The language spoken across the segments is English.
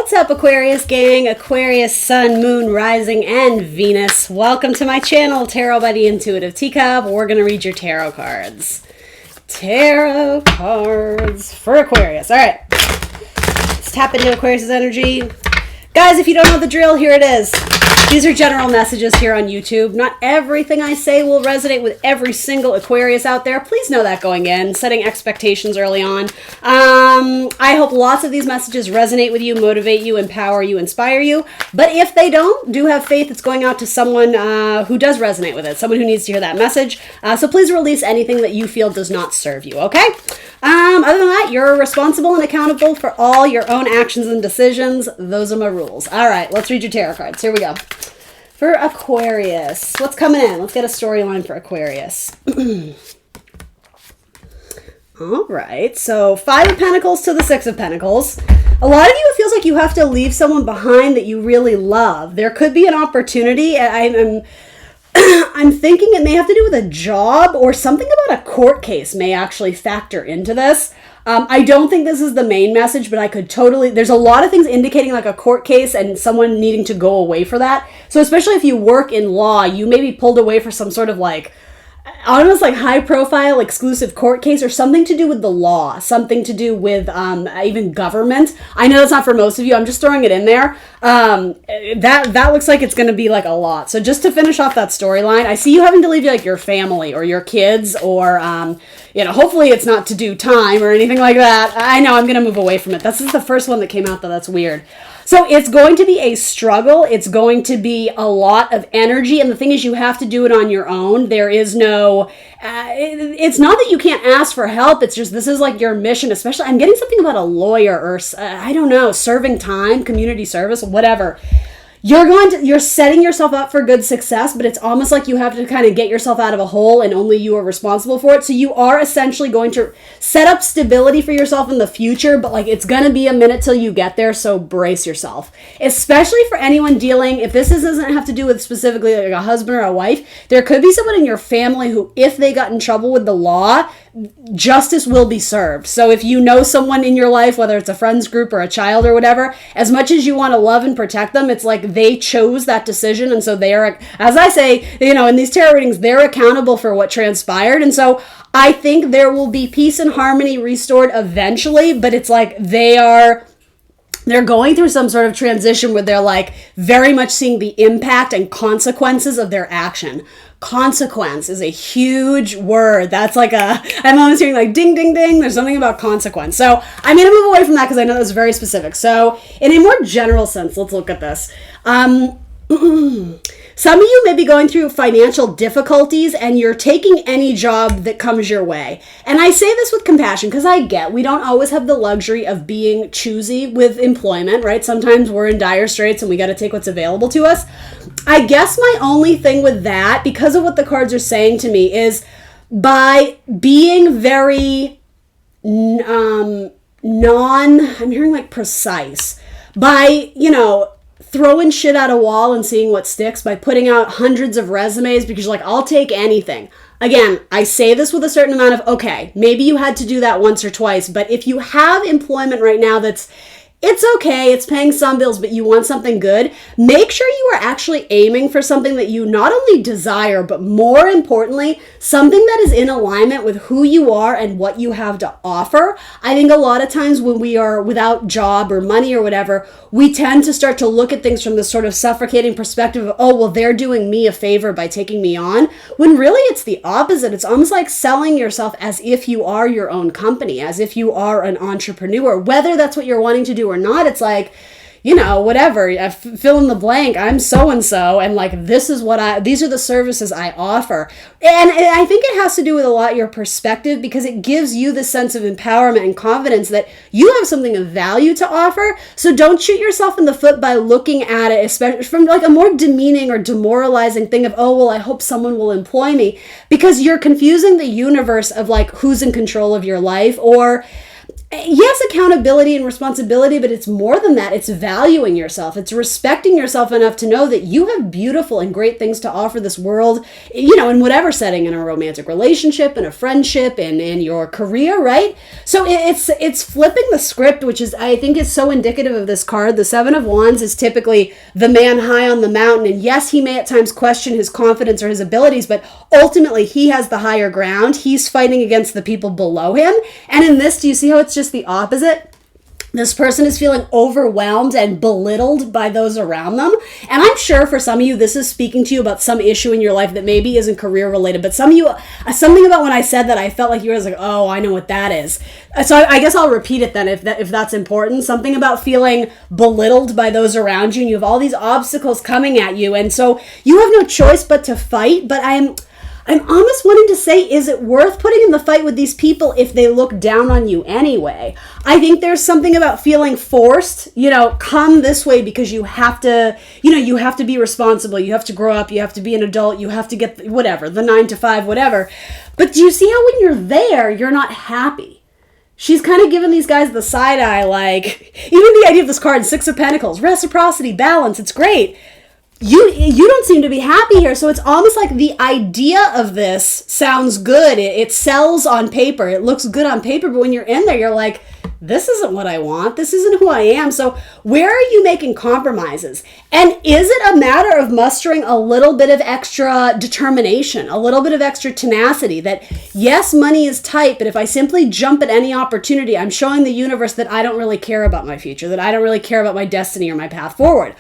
What's up, Aquarius gang? Aquarius Sun, Moon, Rising, and Venus. Welcome to my channel, Tarot by the Intuitive Teacup. We're going to read your tarot cards. Tarot cards for Aquarius. All right. Let's tap into Aquarius' energy. Guys, if you don't know the drill, here it is. These are general messages here on YouTube. Not everything I say will resonate with every single Aquarius out there. Please know that going in, setting expectations early on. I hope lots of these messages resonate with you, motivate you, empower you, inspire you. But if they don't, do have faith it's going out to someone who does resonate with it, someone who needs to hear that message. So please release anything that you feel does not serve you, okay? Other than that, you're responsible and accountable for all your own actions and decisions. Those are my rules. All right, let's read your tarot cards. Here we go. For Aquarius, what's coming in? Let's get a storyline for Aquarius. All right, so 5 of Pentacles to the 6 of Pentacles. A lot of you, it feels like you have to leave someone behind that you really love. There could be an opportunity. I'm thinking it may have to do with a job or something about a court case may actually factor into this. I don't think this is the main message, but I could totally, there's a lot of things indicating like a court case and someone needing to go away for that. So especially if you work in law, you may be pulled away for some sort of like, almost like high profile exclusive court case or something to do with the law, something to do with even government. I know that's not for most of you. I'm just throwing it in there. That looks like it's going to be like a lot. So just to finish off that storyline, I see you having to leave like your family or your kids or, hopefully it's not to do time or anything like that. I know I'm going to move away from it. This is the first one that came out though. That's weird. So it's going to be a struggle. It's going to be a lot of energy. And the thing is, you have to do it on your own. There is no, it's not that you can't ask for help. It's just, this is like your mission, especially, I'm getting something about a lawyer or, I don't know, serving time, community service, whatever. You're setting yourself up for good success, but it's almost like you have to kind of get yourself out of a hole and only you are responsible for it. So you are essentially going to set up stability for yourself in the future, but like it's going to be a minute till you get there. So brace yourself, especially for anyone dealing, if this doesn't have to do with specifically like a husband or a wife, there could be someone in your family who, if they got in trouble with the law, justice will be served. So if you know someone in your life, whether it's a friends group or a child or whatever, as much as you want to love and protect them, it's like they chose that decision. And so they are, as I say, in these tarot readings, they're accountable for what transpired. And so I think there will be peace and harmony restored eventually, but it's like they're going through some sort of transition where they're like very much seeing the impact and consequences of their action. Consequence is a huge word. That's like I'm almost hearing like ding, ding, ding. There's something about consequence. So I'm going to move away from that because I know that's very specific. So in a more general sense, let's look at this. Some of you may be going through financial difficulties and you're taking any job that comes your way. And I say this with compassion because we don't always have the luxury of being choosy with employment, right? Sometimes we're in dire straits and we got to take what's available to us. I guess my only thing with that, because of what the cards are saying to me, is by being very I'm hearing like precise, by, throwing shit at a wall and seeing what sticks, by putting out hundreds of resumes because you're like, I'll take anything. Again, I say this with a certain amount of, okay, maybe you had to do that once or twice, but if you have employment right now it's okay, it's paying some bills, but you want something good, make sure you are actually aiming for something that you not only desire, but more importantly, something that is in alignment with who you are and what you have to offer. I think a lot of times when we are without job or money or whatever, we tend to start to look at things from this sort of suffocating perspective of, oh, well, they're doing me a favor by taking me on, when really it's the opposite. It's almost like selling yourself as if you are your own company, as if you are an entrepreneur, whether that's what you're wanting to do or not. It's like, whatever, fill in the blank, I'm so-and-so, and like, these are the services I offer. And I think it has to do with a lot your perspective, because it gives you the sense of empowerment and confidence that you have something of value to offer. So don't shoot yourself in the foot by looking at it, especially from like a more demeaning or demoralizing thing of, oh, well, I hope someone will employ me, because you're confusing the universe of like who's in control of your life, or yes, accountability and responsibility, but it's more than that. It's valuing yourself. It's respecting yourself enough to know that you have beautiful and great things to offer this world, in whatever setting, in a romantic relationship, in a friendship, in your career, right? So it's flipping the script, which is, I think, is so indicative of this card. The Seven of Wands is typically the man high on the mountain. And yes, he may at times question his confidence or his abilities, but ultimately he has the higher ground. He's fighting against the people below him. And in this, do you see how it's just the opposite? This person is feeling overwhelmed and belittled by those around them. And I'm sure for some of you, this is speaking to you about some issue in your life that maybe isn't career related. But some of you, something about when I said that, I felt like you were like, oh, I know what that is. So I guess I'll repeat it then if that's important. Something about feeling belittled by those around you. And you have all these obstacles coming at you. And so you have no choice but to fight. But I'm almost wanting to say, is it worth putting in the fight with these people if they look down on you anyway? I think there's something about feeling forced, come this way because you have to, you have to be responsible. You have to grow up. You have to be an adult. You have to get whatever, the 9 to 5, whatever. But do you see how when you're there, you're not happy? She's kind of giving these guys the side eye, like, even the idea of this card, 6 of Pentacles, reciprocity, balance, it's great. You don't seem to be happy here. So it's almost like the idea of this sounds good. It sells on paper. It looks good on paper. But when you're in there, you're like, this isn't what I want. This isn't who I am. So where are you making compromises? And is it a matter of mustering a little bit of extra determination, a little bit of extra tenacity that, yes, money is tight, but if I simply jump at any opportunity, I'm showing the universe that I don't really care about my future, that I don't really care about my destiny or my path forward.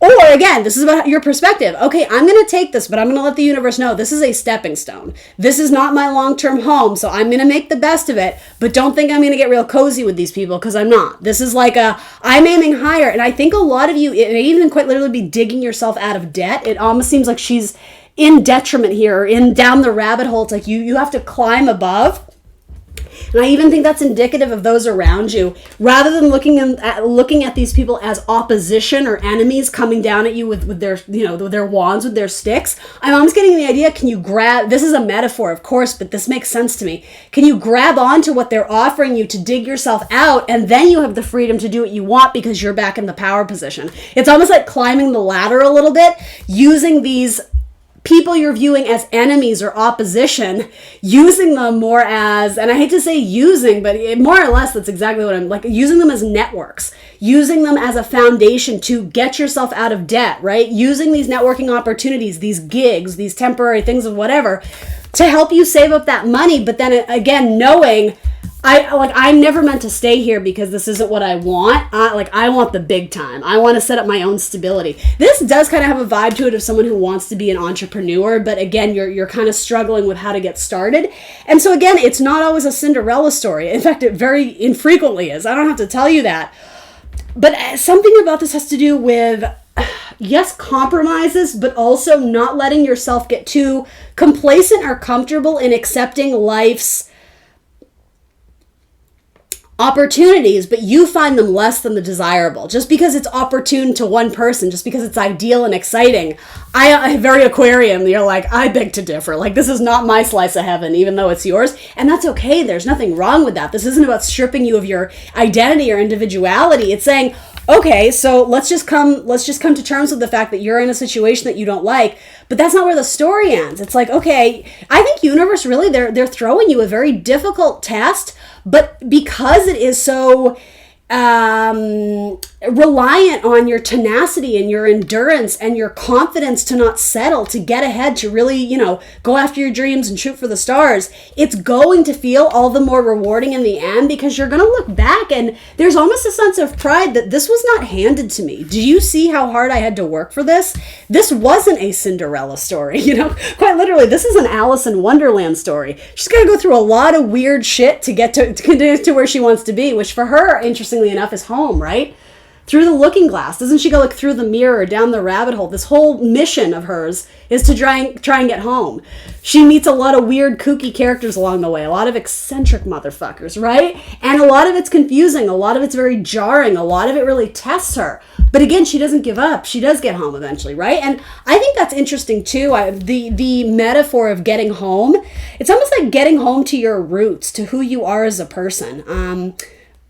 Or again, this is about your perspective. Okay, I'm going to take this, but I'm going to let the universe know this is a stepping stone. This is not my long-term home, so I'm going to make the best of it, but don't think I'm going to get real cozy with these people because I'm not. This is like I'm aiming higher. And I think a lot of you, it may even quite literally be digging yourself out of debt. It almost seems like she's in detriment here, or down the rabbit hole. It's like you have to climb above. And I even think that's indicative of those around you. Rather than looking at these people as opposition or enemies coming down at you with their, with their wands, with their sticks, I'm almost getting the idea, can you grab, this is a metaphor, of course, but this makes sense to me. Can you grab onto what they're offering you to dig yourself out, and then you have the freedom to do what you want because you're back in the power position. It's almost like climbing the ladder a little bit, using these people you're viewing as enemies or opposition, using them more as, and I hate to say using, but more or less that's exactly what I'm like, using them as networks, using them as a foundation to get yourself out of debt, right? Using these networking opportunities, these gigs, these temporary things of whatever, to help you save up that money. But then again, knowing I'm never meant to stay here because this isn't what I want. I want the big time. I want to set up my own stability. This does kind of have a vibe to it of someone who wants to be an entrepreneur, but again, you're kind of struggling with how to get started. And so again, it's not always a Cinderella story. In fact, it very infrequently is. I don't have to tell you that. But something about this has to do with, yes, compromises, but also not letting yourself get too complacent or comfortable in accepting life's opportunities, but you find them less than the desirable. Just because it's opportune to one person, just because it's ideal and exciting, I very Aquarian, you're like, I beg to differ. Like, this is not my slice of heaven, even though it's yours. And that's okay. There's nothing wrong with that. This isn't about stripping you of your identity or individuality. It's saying, okay, so let's just come to terms with the fact that you're in a situation that you don't like, but that's not where the story ends. It's like, okay, I think universe really, they're throwing you a very difficult test, but because it is so reliant on your tenacity and your endurance and your confidence to not settle, to get ahead, to really, go after your dreams and shoot for the stars, it's going to feel all the more rewarding in the end because you're going to look back and there's almost a sense of pride that this was not handed to me. Do you see how hard I had to work for this? This wasn't a Cinderella story, quite literally, this is an Alice in Wonderland story. She's got to go through a lot of weird shit to get to where she wants to be, which for her, interestingly enough, is home, right? Through the looking glass. Doesn't she go through the mirror, down the rabbit hole? This whole mission of hers is to try and get home. She meets a lot of weird, kooky characters along the way, a lot of eccentric motherfuckers, right? And a lot of it's confusing, a lot of it's very jarring, a lot of it really tests her. But again, she doesn't give up. She does get home eventually, right? And I think that's interesting too. The metaphor of getting home, it's almost like getting home to your roots, to who you are as a person.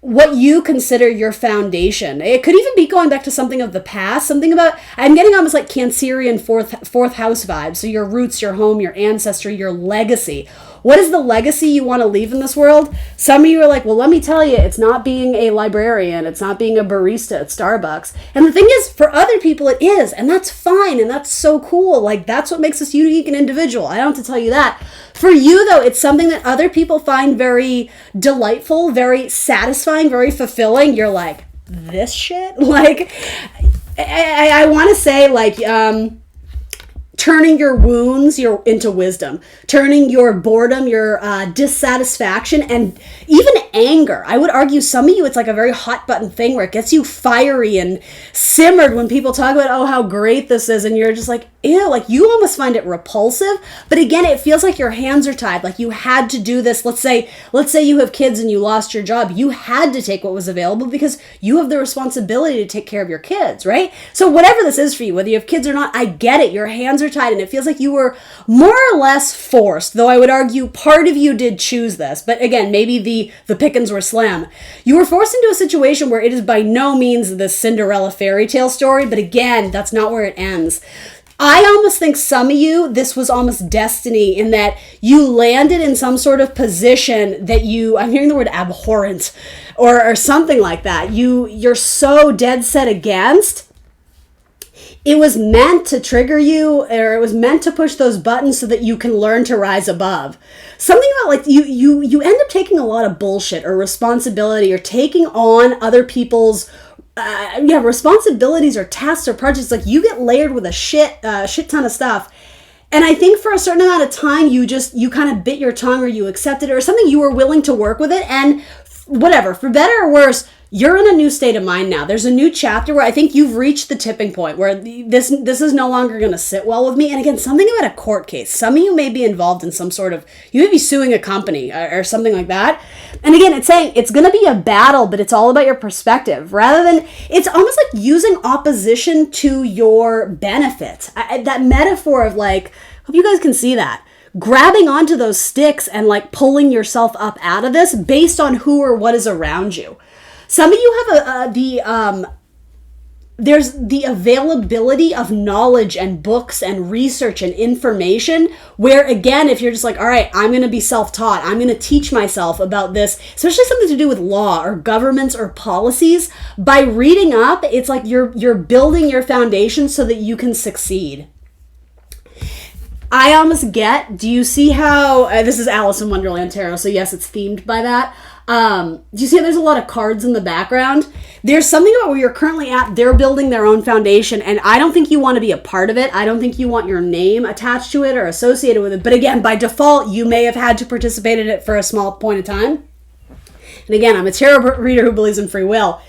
what you consider your foundation. It could even be going back to something of the past, something about, I'm getting almost like Cancerian fourth house vibes. So your roots, your home, your ancestry, your legacy. What is the legacy you want to leave in this world? Some of you are like, well, let me tell you, it's not being a librarian. It's not being a barista at Starbucks. And the thing is, for other people, it is. And that's fine. And that's so cool. Like, that's what makes us unique and individual. I don't have to tell you that. For you, though, it's something that other people find very delightful, very satisfying, very fulfilling. You're like, this shit? Like, I want to say, like, turning your wounds into wisdom, turning your boredom, your dissatisfaction, and even anger. I would argue some of you, it's like a very hot button thing where it gets you fiery and simmered when people talk about, oh, how great this is. And you're just like, ew, like you almost find it repulsive. But again, it feels like your hands are tied. Like you had to do this. Let's say you have kids and you lost your job. You had to take what was available because you have the responsibility to take care of your kids, right? So whatever this is for you, whether you have kids or not, I get it. Your hands are tied and it feels like you were more or less forced, though I would argue part of you did choose this. But again, maybe the pickings were slim. You were forced into a situation where it is by no means the Cinderella fairy tale story, but again, that's not where it ends. I almost think some of you, this was almost destiny in that you landed in some sort of position that I'm hearing the word abhorrent or something like that. You're so dead set against. It was meant to trigger you, or it was meant to push those buttons so that you can learn to rise above. Something about like you end up taking a lot of bullshit or responsibility or taking on other people's responsibilities or tasks or projects. Like you get layered with a shit ton of stuff. And I think for a certain amount of time, you kind of bit your tongue or you accepted it or something, you were willing to work with it. And whatever, for better or worse, you're in a new state of mind now. There's a new chapter where I think you've reached the tipping point where this is no longer going to sit well with me. And again, something about a court case. Some of you may be involved in some sort of, you may be suing a company or something like that. And again, it's saying it's going to be a battle, but it's all about your perspective rather than, it's almost like using opposition to your benefit. That metaphor of like, hope you guys can see that. Grabbing onto those sticks and like pulling yourself up out of this based on who or what is around you. Some of you have there's the availability of knowledge and books and research and information where, again, if you're just like, all right, I'm going to be self-taught. I'm going to teach myself about this, especially something to do with law or governments or policies. By reading up, it's like you're building your foundation so that you can succeed. I almost do you see how, this is Alice in Wonderland Tarot, so yes, it's themed by that. Do you see how there's a lot of cards in the background? There's something about where you're currently at, they're building their own foundation, and I don't think you want to be a part of it. I don't think you want your name attached to it or associated with it. But again, by default, you may have had to participate in it for a small point of time. And again, I'm a tarot reader who believes in free will.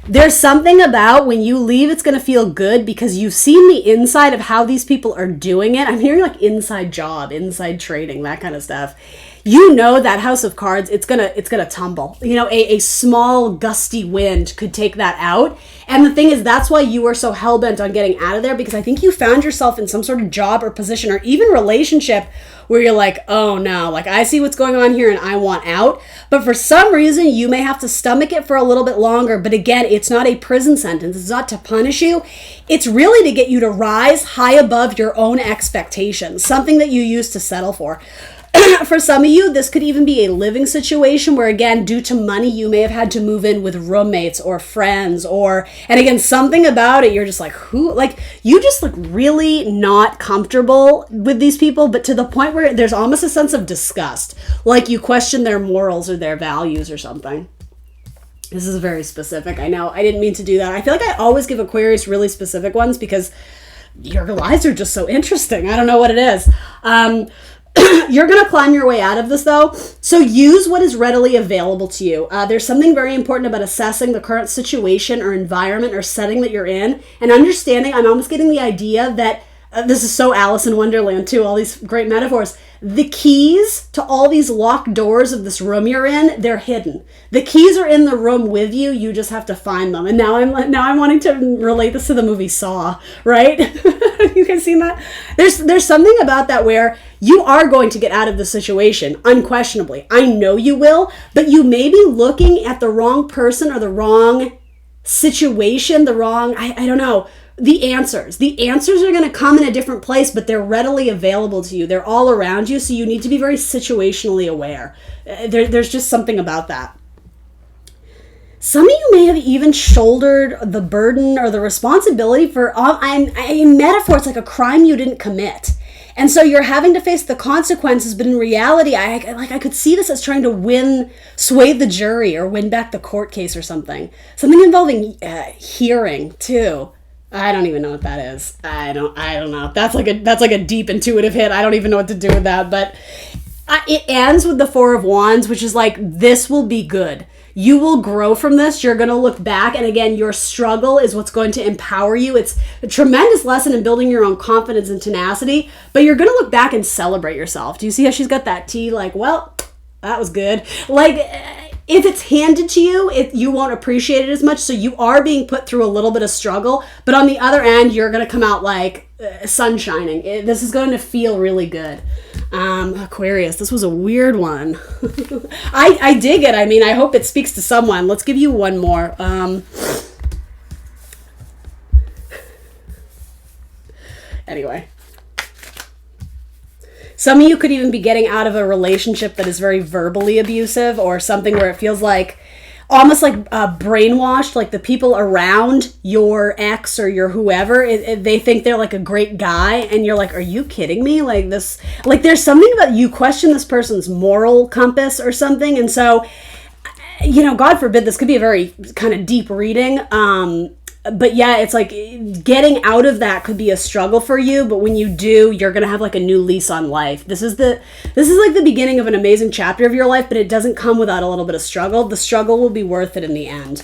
There's something about when you leave, it's going to feel good because you've seen the inside of how these people are doing it. I'm hearing like inside job, inside trading, that kind of stuff. You know that house of cards, it's gonna tumble. You know, a small gusty wind could take that out. And the thing is, that's why you are so hell-bent on getting out of there, because I think you found yourself in some sort of job or position or even relationship where you're like, oh no, like I see what's going on here and I want out. But for some reason, you may have to stomach it for a little bit longer. But again, it's not a prison sentence. It's not to punish you. It's really to get you to rise high above your own expectations, something that you used to settle for. For some of you, this could even be a living situation where, again, due to money, you may have had to move in with roommates or friends and again, something about it, you're just like, you just look really not comfortable with these people, but to the point where there's almost a sense of disgust, like you question their morals or their values or something. This is very specific. I know I didn't mean to do that. I feel like I always give Aquarius really specific ones because your lives are just so interesting. I don't know what it is. You're going to climb your way out of this, though. So use what is readily available to you. There's something very important about assessing the current situation or environment or setting that you're in and understanding. I'm almost getting the idea that This is so Alice in Wonderland too, all these great metaphors. The keys to all these locked doors of this room you're in, they're hidden. The keys are in the room with you. You just have to find them. And now I'm wanting to relate this to the movie Saw, right? You guys seen that? There's something about that where you are going to get out of the situation, unquestionably. I know you will, but you may be looking at the wrong person or the wrong situation, the wrong, I don't know. The answers are going to come in a different place, but they're readily available to you. They're all around you, so you need to be very situationally aware. There's just something about that. Some of you may have even shouldered the burden or the responsibility for, in metaphor, it's like a crime you didn't commit. And so you're having to face the consequences, but in reality, I could see this as trying to sway the jury or win back the court case or something. Something involving hearing, too. I don't even know what that is. I don't know. That's like a deep intuitive hit. I don't even know what to do with that. But it ends with the Four of Wands, which is like, this will be good. You will grow from this. You're going to look back. And again, your struggle is what's going to empower you. It's a tremendous lesson in building your own confidence and tenacity. But you're going to look back and celebrate yourself. Do you see how she's got that T? Like, well, that was good. Like, if it's handed to you, you won't appreciate it as much. So you are being put through a little bit of struggle. But on the other end, you're going to come out like sun shining. This is going to feel really good. Aquarius, this was a weird one. I dig it. I mean, I hope it speaks to someone. Let's give you one more. Anyway. Some of you could even be getting out of a relationship that is very verbally abusive, or something where it feels like almost like brainwashed, like the people around your ex or your whoever, they think they're like a great guy, and you're like, are you kidding me? Like this, like there's something about you question this person's moral compass or something. And so, you know, God forbid, this could be a very kind of deep reading. But yeah, it's like getting out of that could be a struggle for you, but when you do, you're going to have like a new lease on life. This is like the beginning of an amazing chapter of your life, but it doesn't come without a little bit of struggle. The struggle will be worth it in the end.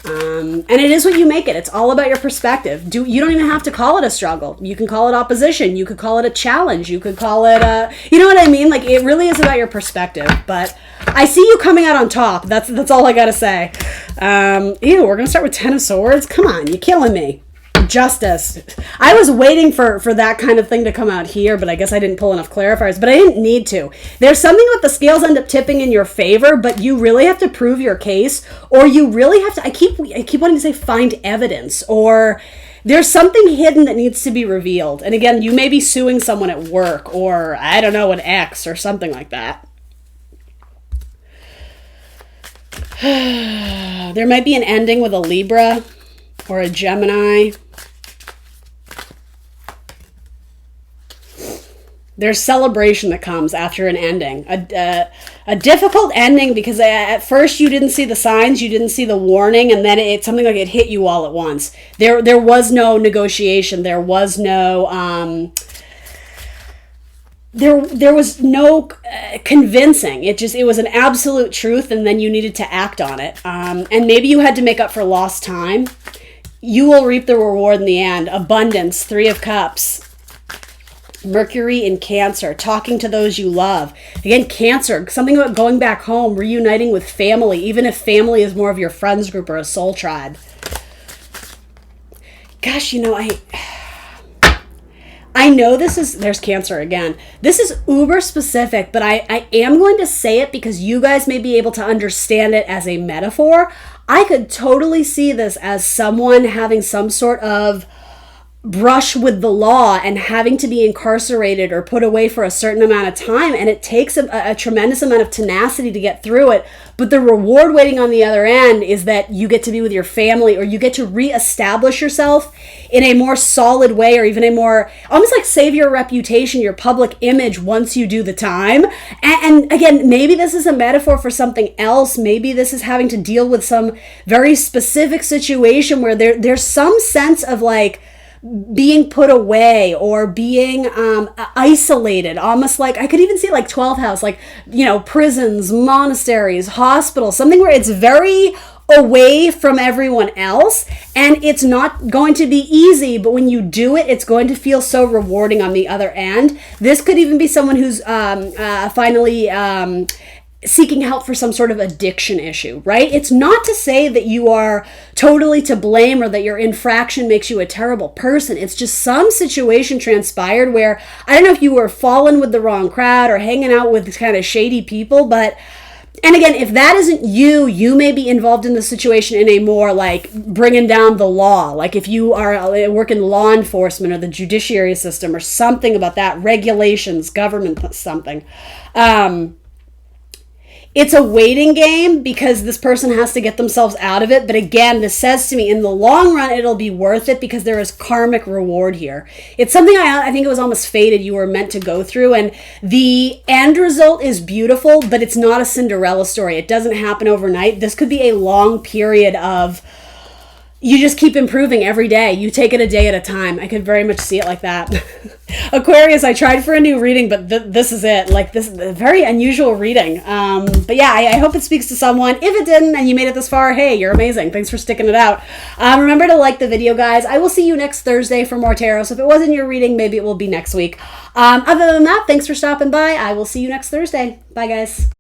And it is what you make it. It's all about your perspective. You don't even have to call it a struggle. You can call it opposition. You could call it a challenge. You could call it you know what I mean? Like, it really is about your perspective. But I see you coming out on top. That's all I gotta say. We're gonna start with Ten of Swords. Come on, you're killing me. Justice. I was waiting for that kind of thing to come out here, but I guess I didn't pull enough clarifiers, but I didn't need to. There's something about the scales end up tipping in your favor, but you really have to prove your case, or you really have to, I keep wanting to say find evidence, or there's something hidden that needs to be revealed. And again, you may be suing someone at work, or I don't know, an ex or something like that. There might be an ending with a Libra or a Gemini. There's celebration that comes after an ending. A difficult ending because at first you didn't see the signs, you didn't see the warning, and then it's something like it hit you all at once. There was no negotiation. There was no there was no convincing. It was an absolute truth, and then you needed to act on it. And maybe you had to make up for lost time. You will reap the reward in the end. Abundance, Three of Cups. Mercury in Cancer, talking to those you love. Again, Cancer, something about going back home, reuniting with family, even if family is more of your friends group or a soul tribe. Gosh, you know, I know there's Cancer again. This is uber specific, but I am going to say it because you guys may be able to understand it as a metaphor. I could totally see this as someone having some sort of brush with the law and having to be incarcerated or put away for a certain amount of time, and it takes a tremendous amount of tenacity to get through it, but the reward waiting on the other end is that you get to be with your family, or you get to reestablish yourself in a more solid way, or even a more, almost like save your reputation, your public image once you do the time. And again, maybe this is a metaphor for something else. Maybe this is having to deal with some very specific situation where there's some sense of like being put away or being isolated, almost like, I could even see like 12th house, like, you know, prisons, monasteries, hospitals, something where it's very away from everyone else, and it's not going to be easy, but when you do it, it's going to feel so rewarding on the other end. This could even be someone who's finally seeking help for some sort of addiction issue, right? It's not to say that you are totally to blame or that your infraction makes you a terrible person. It's just some situation transpired where, I don't know if you were falling with the wrong crowd or hanging out with kind of shady people, but, and again, if that isn't you, you may be involved in the situation in a more like bringing down the law. Like if you are working law enforcement or the judiciary system or something about that, regulations, government, something. It's a waiting game because this person has to get themselves out of it. But again, this says to me, in the long run, it'll be worth it because there is karmic reward here. It's something I think it was almost fated you were meant to go through. And the end result is beautiful, but it's not a Cinderella story. It doesn't happen overnight. This could be a long period of, you just keep improving every day. You take it a day at a time. I could very much see it like that. Aquarius, I tried for a new reading, but this is it. Like, this is a very unusual reading. But yeah, I hope it speaks to someone. If it didn't and you made it this far, hey, you're amazing. Thanks for sticking it out. Remember to like the video, guys. I will see you next Thursday for more tarot. So if it wasn't your reading, maybe it will be next week. Other than that, thanks for stopping by. I will see you next Thursday. Bye, guys.